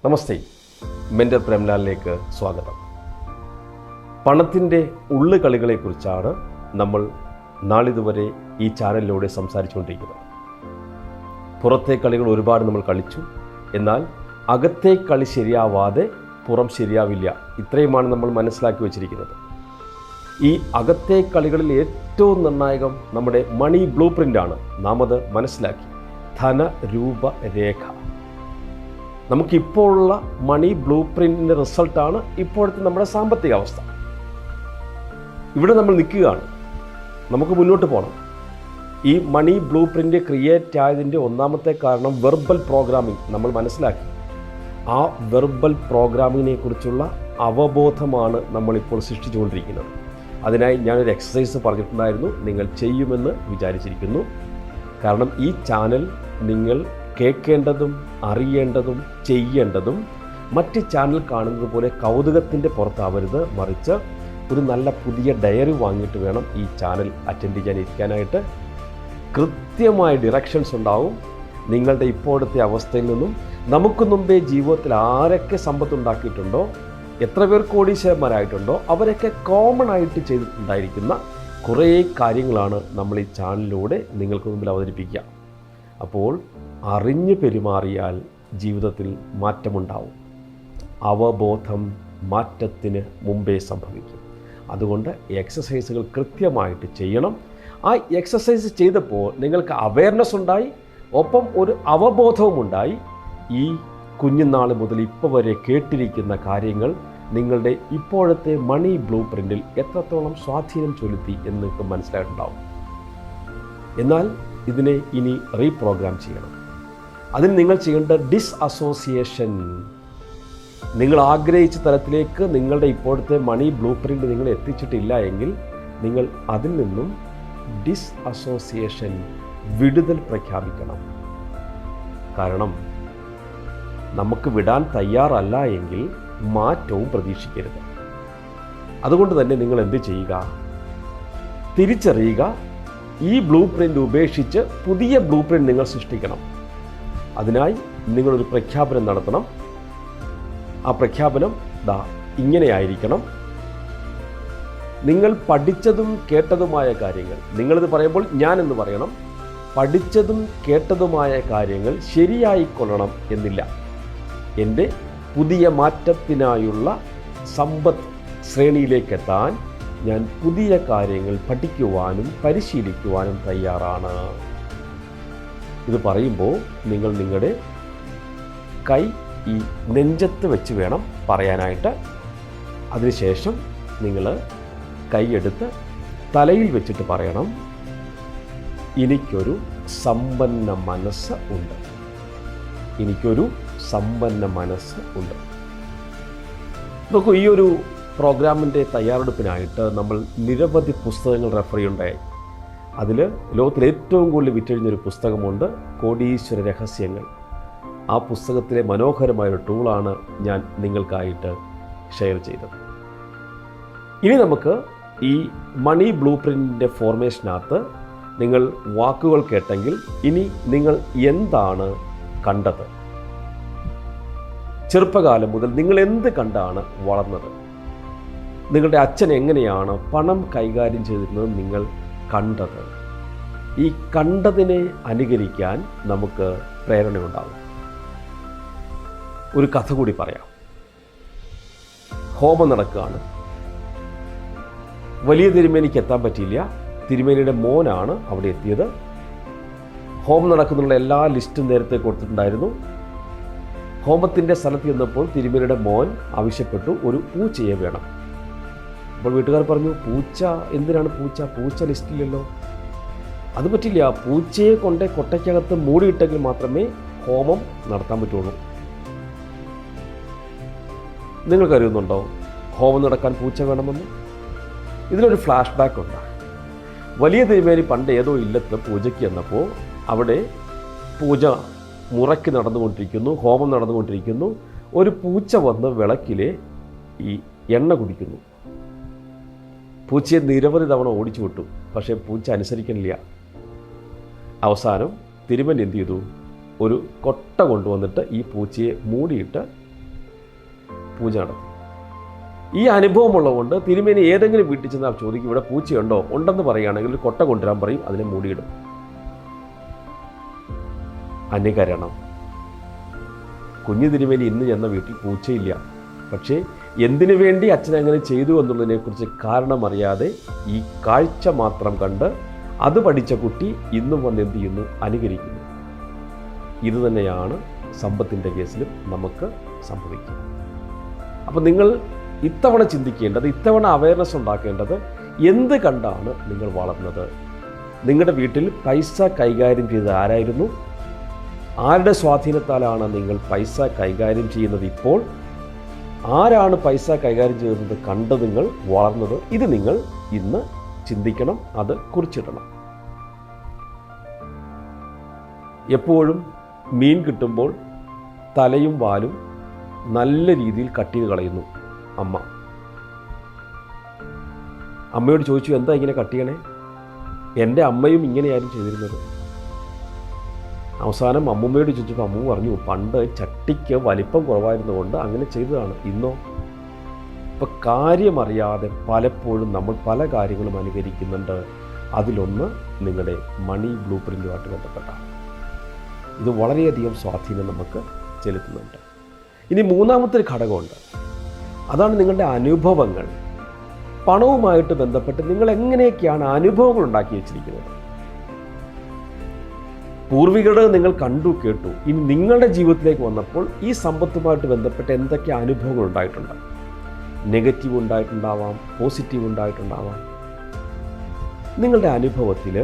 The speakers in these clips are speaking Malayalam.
നമസ്തേ, മെൻ്റർ പ്രേംലാലിലേക്ക് സ്വാഗതം. പണത്തിൻ്റെ ഉള്ളുകളികളെക്കുറിച്ചാണ് നമ്മൾ നാളിതുവരെ ഈ ചാനലിലൂടെ സംസാരിച്ചുകൊണ്ടിരിക്കുന്നത്. പുറത്തെ കളികൾ ഒരുപാട് നമ്മൾ കളിച്ചു, എന്നാൽ അകത്തെ കളി ശരിയാവാതെ പുറം ശരിയാവില്ല. ഇത്രയുമാണ് നമ്മൾ മനസ്സിലാക്കി വച്ചിരിക്കുന്നത്. ഈ അകത്തെ കളികളിൽ ഏറ്റവും നിർണായകം നമ്മുടെ മണി ബ്ലൂ പ്രിൻ്റാണ്. നാം അത് മനസ്സിലാക്കി. ധനരൂപരേഖ നമുക്കിപ്പോൾ ഉള്ള മണി ബ്ലൂ പ്രിൻറ്റിൻ്റെ റിസൾട്ടാണ് ഇപ്പോഴത്തെ നമ്മുടെ സാമ്പത്തിക അവസ്ഥ. ഇവിടെ നമ്മൾ നിൽക്കുകയാണ്. നമുക്ക് മുന്നോട്ട് പോകണം. ഈ മണി ബ്ലൂ പ്രിൻ്റ് ക്രിയേറ്റ് ആയതിൻ്റെ ഒന്നാമത്തെ കാരണം വെർബൽ പ്രോഗ്രാമിംഗ് നമ്മൾ മനസ്സിലാക്കി. ആ വെർബൽ പ്രോഗ്രാമിങ്ങിനെ കുറിച്ചുള്ള അവബോധമാണ് നമ്മളിപ്പോൾ സൃഷ്ടിച്ചുകൊണ്ടിരിക്കുന്നത്. അതിനായി ഞാനൊരു എക്സസൈസ് പറഞ്ഞിട്ടുണ്ടായിരുന്നു, നിങ്ങൾ ചെയ്യുമെന്ന് വിചാരിച്ചിരിക്കുന്നു. കാരണം ഈ ചാനൽ നിങ്ങൾ കേൾക്കേണ്ടതും അറിയേണ്ടതും ചെയ്യേണ്ടതും മറ്റ് ചാനൽ കാണുന്നത് പോലെ കൗതുകത്തിൻ്റെ പുറത്താവരുത്, മറിച്ച് ഒരു നല്ല പുതിയ ഡയറി വാങ്ങിയിട്ട് വേണം ഈ ചാനൽ അറ്റൻഡ് ചെയ്യാനിരിക്കാനായിട്ട്. കൃത്യമായ ഡിറക്ഷൻസ് ഉണ്ടാവും. നിങ്ങളുടെ ഇപ്പോഴത്തെ അവസ്ഥയിൽ നിന്നും നമുക്ക് മുമ്പേ ജീവിതത്തിൽ ആരൊക്കെ സമ്പത്തുണ്ടാക്കിയിട്ടുണ്ടോ, എത്ര പേർ കോടീശ്വരന്മാരായിട്ടുണ്ടോ, അവരൊക്കെ കോമൺ ആയിട്ട് ചെയ്തിട്ടുണ്ടായിരിക്കുന്ന കുറേ കാര്യങ്ങളാണ് നമ്മൾ ഈ ചാനലിലൂടെ നിങ്ങൾക്ക് മുമ്പിൽ അവതരിപ്പിക്കുക. അപ്പോൾ അറിഞ്ഞു പെരുമാറിയാൽ ജീവിതത്തിൽ മാറ്റമുണ്ടാവും. അവബോധം മാറ്റത്തിന് മുമ്പേ സംഭവിക്കും. അതുകൊണ്ട് എക്സസൈസുകൾ കൃത്യമായിട്ട് ചെയ്യണം. ആ എക്സസൈസ് ചെയ്തപ്പോൾ നിങ്ങൾക്ക് അവയർനെസ് ഉണ്ടായി, ഒപ്പം ഒരു അവബോധവും ഉണ്ടായി. ഈ കുഞ്ഞുനാൾ മുതൽ ഇപ്പോൾ വരെ കേട്ടിരിക്കുന്ന കാര്യങ്ങൾ നിങ്ങളുടെ ഇപ്പോഴത്തെ മണി ബ്ലൂ പ്രിൻറ്റിൽ എത്രത്തോളം സ്വാധീനം ചെലുത്തി എന്ന് നിങ്ങൾക്ക് മനസ്സിലായിട്ടുണ്ടാവും. എന്നാൽ ഇതിനെ ഇനി റീപ്രോഗ്രാം ചെയ്യണം. അതിന് നിങ്ങൾ ചെയ്യേണ്ട ഡിസ്അസോസിയേഷൻ. നിങ്ങൾ ആഗ്രഹിച്ച തലത്തിലേക്ക് നിങ്ങളുടെ ഇപ്പോഴത്തെ മണി ബ്ലൂ പ്രിൻ്റ് നിങ്ങൾ എത്തിച്ചിട്ടില്ല എങ്കിൽ നിങ്ങൾ അതിൽ നിന്നും ഡിസ്അസോസിയേഷൻ, വിടുതൽ പ്രഖ്യാപിക്കണം. കാരണം നമുക്ക് വിടാൻ തയ്യാറല്ല എങ്കിൽ മാറ്റവും പ്രതീക്ഷിക്കരുത്. അതുകൊണ്ട് തന്നെ നിങ്ങൾ എന്ത് ചെയ്യുക? തിരിച്ചറിയുക, ഈ ബ്ലൂ പ്രിൻ്റ് ഉപേക്ഷിച്ച് പുതിയ ബ്ലൂ പ്രിൻ്റ് നിങ്ങൾ സൃഷ്ടിക്കണം. അതിനായി നിങ്ങളൊരു പ്രഖ്യാപനം നടത്തണം. ആ പ്രഖ്യാപനം ഇങ്ങനെയായിരിക്കണം. നിങ്ങൾ പഠിച്ചതും കേട്ടതുമായ കാര്യങ്ങൾ, നിങ്ങളിത് പറയുമ്പോൾ ഞാനെന്ന് പറയണം. പഠിച്ചതും കേട്ടതുമായ കാര്യങ്ങൾ ശരിയായിക്കൊള്ളണം എന്നില്ല. എൻ്റെ പുതിയ മാറ്റത്തിനായുള്ള സമ്പത്ത് ശ്രേണിയിലേക്കെത്താൻ ഞാൻ പുതിയ കാര്യങ്ങൾ പഠിക്കുവാനും പരിശീലിക്കുവാനും തയ്യാറാണ്. ഇത് പറയുമ്പോൾ നിങ്ങൾ നിങ്ങളുടെ കൈ ഈ നെഞ്ചത്ത് വെച്ച് വേണം പറയാനായിട്ട്. അതിനുശേഷം നിങ്ങൾ കൈയെടുത്ത് തലയിൽ വെച്ചിട്ട് പറയണം, എനിക്കൊരു സമ്പന്ന മനസ്സ് ഉണ്ട്. എനിക്കൊരു സമ്പന്ന മനസ്സ് ഉണ്ട്. നോക്കൂ, ഈ ഒരു പ്രോഗ്രാമിൻ്റെ തയ്യാറെടുപ്പിനായിട്ട് നമ്മൾ നിരവധി പുസ്തകങ്ങൾ റെഫർ ചെയ്യുണ്ടായി. അതിൽ ലോകത്തിൽ ഏറ്റവും കൂടുതൽ വിറ്റഴിഞ്ഞൊരു പുസ്തകമുണ്ട്, കോടീശ്വര രഹസ്യങ്ങൾ. ആ പുസ്തകത്തിലെ മനോഹരമായൊരു ടൂളാണ് ഞാൻ നിങ്ങൾക്കായിട്ട് ഷെയർ ചെയ്തത്. ഇനി നമുക്ക് ഈ മണി ബ്ലൂ പ്രിൻ്റിൻ്റെ ഫോർമേഷനകത്ത് നിങ്ങൾ വാക്കുകൾ കേട്ടെങ്കിൽ ഇനി നിങ്ങൾ എന്താണ് കണ്ടത്? ചെറുപ്പകാലം മുതൽ നിങ്ങൾ എന്ത് കണ്ടാണ് വളർന്നത്? നിങ്ങളുടെ അച്ഛൻ എങ്ങനെയാണ് പണം കൈകാര്യം ചെയ്തിരുന്നത് നിങ്ങൾ കണ്ടത്? ഈ കണ്ടതിനെ അനുകരിക്കാൻ നമുക്ക് പ്രേരണയുണ്ടാകും. ഒരു കഥ കൂടി പറയാം. ഹോമം നടക്കുകയാണ്. വലിയ തിരുമേനിക്ക് എത്താൻ പറ്റിയില്ല. തിരുമേനിയുടെ മോനാണ് അവിടെ എത്തിയത്. ഹോമം നടക്കുന്നുള്ള എല്ലാ ലിസ്റ്റും നേരത്തെ കൊടുത്തിട്ടുണ്ടായിരുന്നു. ഹോമത്തിൻ്റെ സ്ഥലത്ത് ചെന്നപ്പോൾ തിരുമേനിയുടെ മോൻ ആവശ്യപ്പെട്ടു, ഒരു പൂച്ചയെ വേണം. അപ്പോൾ വീട്ടുകാർ പറഞ്ഞു, പൂച്ച എന്തിനാണ് പൂച്ച? പൂച്ച ലിസ്റ്റില്ലല്ലോ. അത് പറ്റില്ല, പൂച്ചയെ കൊണ്ട് കൊട്ടയ്ക്കകത്ത് മൂടിയിട്ടെങ്കിൽ മാത്രമേ ഹോമം നടത്താൻ പറ്റുള്ളൂ. നിങ്ങൾക്കറിയുന്നുണ്ടോ ഹോമം നടക്കാൻ പൂച്ച വേണമെന്ന്? ഇതിലൊരു ഫ്ലാഷ് ബാക്ക് ഉണ്ട്. വലിയ തിരുമേനി പണ്ട് ഏതോ ഇല്ലത്ത് പൂജയ്ക്ക് ചെന്നപ്പോൾ അവിടെ പൂജ മുറയ്ക്ക് നടന്നുകൊണ്ടിരിക്കുന്നു, ഹോമം നടന്നുകൊണ്ടിരിക്കുന്നു. ഒരു പൂച്ച വന്ന് വിളക്കിലെ ഈ എണ്ണ കുടിക്കുന്നു. പൂച്ചയെ നിരവധി തവണ ഓടിച്ചു വിട്ടു, പക്ഷേ പൂച്ച അനുസരിക്കണില്ല. അവസാനം തിരുമേനി എന്ത് ചെയ്തു? ഒരു കൊട്ട കൊണ്ടുവന്നിട്ട് ഈ പൂച്ചയെ മൂടിയിട്ട് പൂജ നടത്തി. ഈ അനുഭവമുള്ളതുകൊണ്ട് തിരുമേനി ഏതെങ്കിലും വീട്ടിൽ ചെന്നാൽ ചോദിക്കും ഇവിടെ പൂച്ചയുണ്ടോ, ഉണ്ടെന്ന് പറയുകയാണെങ്കിൽ ഒരു കൊട്ട കൊണ്ടുവരാൻ പറയും, അതിനെ മൂടിയിടും. അനുകരണം. കുഞ്ഞു തിരുമേനി ഇന്ന് ചെന്ന വീട്ടിൽ പൂച്ചയില്ല. പക്ഷേ എന്തിനു വേണ്ടി അച്ഛൻ അങ്ങനെ ചെയ്തു എന്നുള്ളതിനെക്കുറിച്ച് കാരണം അറിയാതെ ഈ കാഴ്ച മാത്രം കണ്ട് അത് പഠിച്ച കുട്ടി ഇന്നും വന്ന് എന്ത് ചെയ്യുന്നു, അനുകരിക്കുന്നു. ഇത് തന്നെയാണ് സമ്പത്തിൻ്റെ കേസിലും നമുക്ക് സംഭവിക്കുന്നത്. അപ്പം നിങ്ങൾ ഇത്തവണ ചിന്തിക്കേണ്ടത്, ഇത്തവണ അവയർനെസ് ഉണ്ടാക്കേണ്ടത്, എന്ത് കണ്ടാണ് നിങ്ങൾ വളർന്നത്? നിങ്ങളുടെ വീട്ടിൽ പൈസ കൈകാര്യം ചെയ്തത് ആരായിരുന്നു? ആരുടെ സ്വാധീനത്താലാണ് നിങ്ങൾ പൈസ കൈകാര്യം ചെയ്യുന്നത്? ഇപ്പോൾ ആരാണ് പൈസ കൈകാര്യം ചെയ്യുന്നത് കണ്ട് നിങ്ങൾ വളർന്നത്? ഇത് നിങ്ങൾ ഇന്ന് ചിന്തിക്കണം, അത് കുറിച്ചിടണം. എപ്പോഴും മീൻ കിട്ടുമ്പോൾ തലയും വാലും നല്ല രീതിയിൽ കട്ട് ചെയ്ത് കളയുന്നു അമ്മ. അമ്മയോട് ചോദിച്ചു, എന്താ ഇങ്ങനെ കട്ട് ചെയ്യണേ? എൻ്റെ അമ്മയും ഇങ്ങനെയായിരുന്നു ചെയ്തിരുന്നത്. അവസാനം അമ്മൂമ്മയോട് ചോദിച്ചപ്പോൾ അമ്മ പറഞ്ഞു, പണ്ട് ചട്ടിക്ക് വലിപ്പം കുറവായിരുന്നുകൊണ്ട് അങ്ങനെ ചെയ്തതാണ്. ഇന്നോ? ഇപ്പം കാര്യമറിയാതെ പലപ്പോഴും നമ്മൾ പല കാര്യങ്ങളും അനുകരിക്കുന്നുണ്ട്. അതിലൊന്ന് നിങ്ങളുടെ മണി ബ്ലൂ പ്രിൻറ്റുമായിട്ട് ബന്ധപ്പെട്ടാണ്. ഇത് വളരെയധികം സ്വാധീനം നമുക്ക് ചെലുത്തുന്നുണ്ട്. ഇനി മൂന്നാമത്തെ ഒരു ഘടകമുണ്ട്, അതാണ് നിങ്ങളുടെ അനുഭവങ്ങൾ. പണവുമായിട്ട് ബന്ധപ്പെട്ട് നിങ്ങൾ എങ്ങനെയൊക്കെയാണ് അനുഭവങ്ങൾ ഉണ്ടാക്കി വെച്ചിരിക്കുന്നത്? പൂർവികരുടെ നിങ്ങൾ കണ്ടു കേട്ടു. ഇനി നിങ്ങളുടെ ജീവിതത്തിലേക്ക് വന്നപ്പോൾ ഈ സമ്പത്തുമായിട്ട് ബന്ധപ്പെട്ട് എന്തൊക്കെ അനുഭവങ്ങൾ ഉണ്ടായിട്ടുണ്ട്? നെഗറ്റീവ് ഉണ്ടായിട്ടുണ്ടാവാം, പോസിറ്റീവ് ഉണ്ടായിട്ടുണ്ടാവാം. നിങ്ങളുടെ അനുഭവത്തിൽ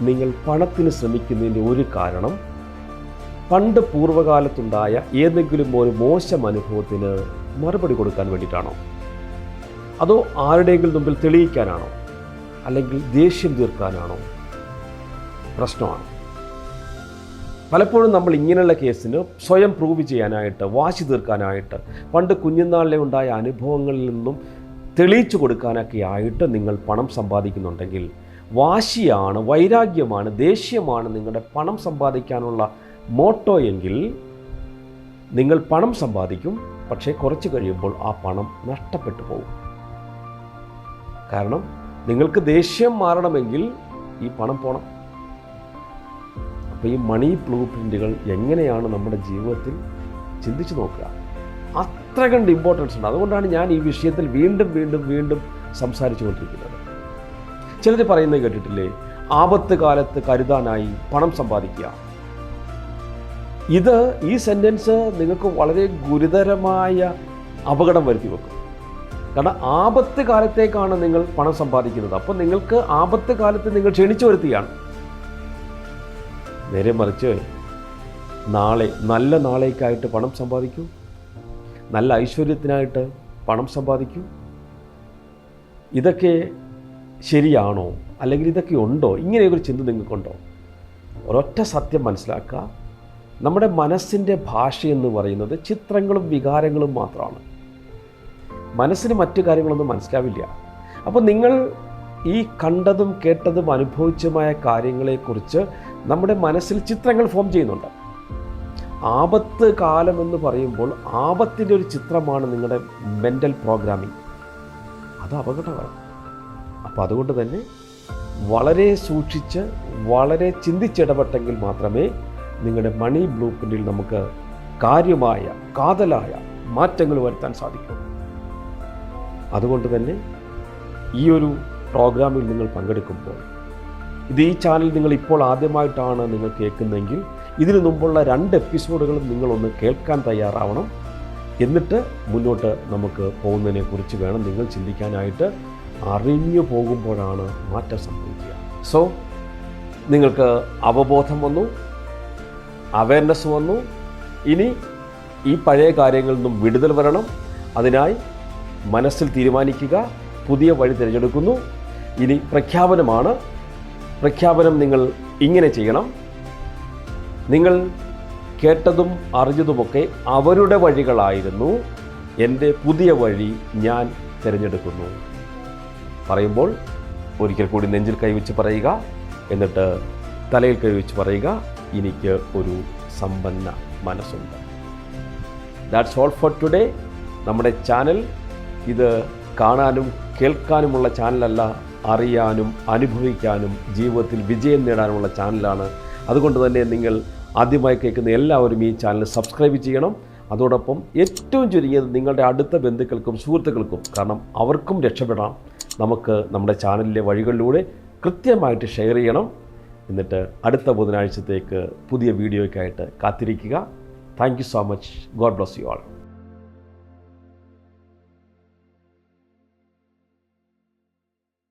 നിങ്ങൾ പണത്തിന് ശ്രമിക്കുന്നതിൻ്റെ ഒരു കാരണം പണ്ട് പൂർവ്വകാലത്തുണ്ടായ ഏതെങ്കിലും ഒരു മോശം അനുഭവത്തിന് മറുപടി കൊടുക്കാൻ വേണ്ടിയിട്ടാണോ? അതോ ആരുടെയെങ്കിലും മുമ്പിൽ തെളിയിക്കാനാണോ? അല്ലെങ്കിൽ ദേഷ്യം തീർക്കാനാണോ? പ്രശ്നമാണ്. പലപ്പോഴും നമ്മൾ ഇങ്ങനെയുള്ള കേസിന് സ്വയം പ്രൂവ് ചെയ്യാനായിട്ട്, വാശി തീർക്കാനായിട്ട്, പണ്ട് കുഞ്ഞുനാളിലെ ഉണ്ടായ അനുഭവങ്ങളിൽ നിന്നും തെളിയിച്ചു കൊടുക്കാനൊക്കെ ആയിട്ട് നിങ്ങൾ പണം സമ്പാദിക്കുന്നുണ്ടെങ്കിൽ, വാശിയാണ്, വൈരാഗ്യമാണ്, ദേഷ്യമാണ് നിങ്ങളുടെ പണം സമ്പാദിക്കാനുള്ള മോട്ടോ എങ്കിൽ നിങ്ങൾ പണം സമ്പാദിക്കും. പക്ഷേ കുറച്ച് കഴിയുമ്പോൾ ആ പണം നഷ്ടപ്പെട്ടു പോകും. കാരണം നിങ്ങൾക്ക് ദേഷ്യം മാറണമെങ്കിൽ ഈ പണം പോകണം. അപ്പോൾ ഈ മണി ബ്ലൂ പ്രിൻറ്റുകൾ എങ്ങനെയാണ് നമ്മുടെ ജീവിതത്തിൽ ചിന്തിച്ച് നോക്കുക. അത്ര കണ്ട് ഇമ്പോർട്ടൻസ് ഉണ്ട്. അതുകൊണ്ടാണ് ഞാൻ ഈ വിഷയത്തിൽ വീണ്ടും വീണ്ടും വീണ്ടും സംസാരിച്ചു കൊണ്ടിരിക്കുന്നത്. ചിലർ പറയുന്നത് കേട്ടിട്ടില്ലേ, ആപത്ത് കാലത്ത് കരുതാനായി പണം സമ്പാദിക്കുക. ഈ സെൻറ്റൻസ് നിങ്ങൾക്ക് വളരെ ഗുരുതരമായ അപകടം വരുത്തി വെക്കും. കാരണം ആപത്ത് കാലത്തേക്കാണ് നിങ്ങൾ പണം സമ്പാദിക്കുന്നത്. അപ്പോൾ നിങ്ങൾക്ക് ആപത്ത് കാലത്ത് നിങ്ങൾ ക്ഷണിച്ചു വരുത്തുകയാണ്. നേരെ മറിച്ച് നാളെ, നല്ല നാളേക്കായിട്ട് പണം സമ്പാദിക്കൂ, നല്ല ഐശ്വര്യത്തിനായിട്ട് പണം സമ്പാദിക്കൂ. ഇതൊക്കെ ശരിയാണോ, അല്ലെങ്കിൽ ഇതൊക്കെ ഉണ്ടോ? ഇങ്ങനെയൊരു ചിന്ത നിങ്ങൾക്കുണ്ടോ? ഒരൊറ്റ സത്യം മനസ്സിലാക്കുക, നമ്മുടെ മനസ്സിൻ്റെ ഭാഷയെന്ന് പറയുന്നത് ചിത്രങ്ങളും വികാരങ്ങളും മാത്രമാണ്. മനസ്സിന് മറ്റു കാര്യങ്ങളൊന്നും മനസ്സിലാവില്ല. അപ്പോൾ നിങ്ങൾ ഈ കണ്ടതും കേട്ടതും അനുഭവിച്ചതുമായ കാര്യങ്ങളെക്കുറിച്ച് നമ്മുടെ മനസ്സിൽ ചിത്രങ്ങൾ ഫോം ചെയ്യുന്നുണ്ട്. ആപത്ത് കാലം എന്ന് പറയുമ്പോൾ ആപത്തിൻ്റെ ഒരു ചിത്രമാണ് നിങ്ങളുടെ മെൻ്റൽ പ്രോഗ്രാമിംഗ്. അത് അപകടമാണ്. അപ്പോൾ അതുകൊണ്ട് തന്നെ വളരെ സൂക്ഷിച്ച്, വളരെ ചിന്തിച്ചിടപെട്ടെങ്കിൽ മാത്രമേ നിങ്ങളുടെ മണി ബ്ലൂ പ്രിൻറ്റിൽ നമുക്ക് കാര്യമായ, കാതലായ മാറ്റങ്ങൾ വരുത്താൻ സാധിക്കും. അതുകൊണ്ട് തന്നെ ഈ ഒരു പ്രോഗ്രാമിൽ നിങ്ങൾ പങ്കെടുക്കുമ്പോൾ, ഈ ചാനൽ നിങ്ങൾ ഇപ്പോൾ ആദ്യമായിട്ടാണ് നിങ്ങൾ കേൾക്കുന്നതെങ്കിൽ ഇതിനു മുമ്പുള്ള 2 എപ്പിസോഡുകളും നിങ്ങളൊന്ന് കേൾക്കാൻ തയ്യാറാവണം. എന്നിട്ട് മുന്നോട്ട് നമുക്ക് പോകുന്നതിനെക്കുറിച്ച് വേണം നിങ്ങൾ ചിന്തിക്കാനായിട്ട്. അറിഞ്ഞു പോകുമ്പോഴാണ് മാറ്റം സംഭവിക്കുക. സോ നിങ്ങൾക്ക് അവബോധം വന്നു, അവയർനെസ് വന്നു. ഇനി ഈ പഴയ കാര്യങ്ങളിൽ നിന്നും വിടുതൽ വരണം. അതിനായി മനസ്സിൽ തീരുമാനിക്കുക, പുതിയ വഴി തിരഞ്ഞെടുക്കുന്നു. ഇനി പ്രഖ്യാപനമാണ്. പ്രഖ്യാപനം നിങ്ങൾ ഇങ്ങനെ ചെയ്യണം. നിങ്ങൾ കേട്ടതും അറിഞ്ഞതുമൊക്കെ അവരുടെ വഴികളായിരുന്നു. എൻ്റെ പുതിയ വഴി ഞാൻ തിരഞ്ഞെടുക്കുന്നു. പറയുമ്പോൾ ഒരിക്കൽ കൂടി നെഞ്ചിൽ കൈവച്ച് പറയുക, എന്നിട്ട് തലയിൽ കൈവച്ച് പറയുക, എനിക്ക് ഒരു സമ്പന്ന മനസ്സുണ്ട്. That's all for today. നമ്മുടെ ചാനൽ ഇത് കാണാനും കേൾക്കാനുമുള്ള ചാനലല്ല, അറിയാനും അനുഭവിക്കാനും ജീവിതത്തിൽ വിജയം നേടാനുമുള്ള ചാനലാണ്. അതുകൊണ്ട് തന്നെ നിങ്ങൾ ആദ്യമായി കേൾക്കുന്ന എല്ലാവരും ഈ ചാനൽ സബ്സ്ക്രൈബ് ചെയ്യണം. അതോടൊപ്പം ഏറ്റവും ചുരുങ്ങിയത് നിങ്ങളുടെ അടുത്ത ബന്ധുക്കൾക്കും സുഹൃത്തുക്കൾക്കും, കാരണം അവർക്കും രക്ഷപ്പെടാം, നമുക്ക് നമ്മുടെ ചാനലിലെ വഴികളിലൂടെ കൃത്യമായിട്ട് ഷെയർ ചെയ്യണം. എന്നിട്ട് അടുത്ത ബുധനാഴ്ചത്തേക്ക് പുതിയ വീഡിയോയ്ക്കായിട്ട് കാത്തിരിക്കുക. Thank you so much. God bless you all.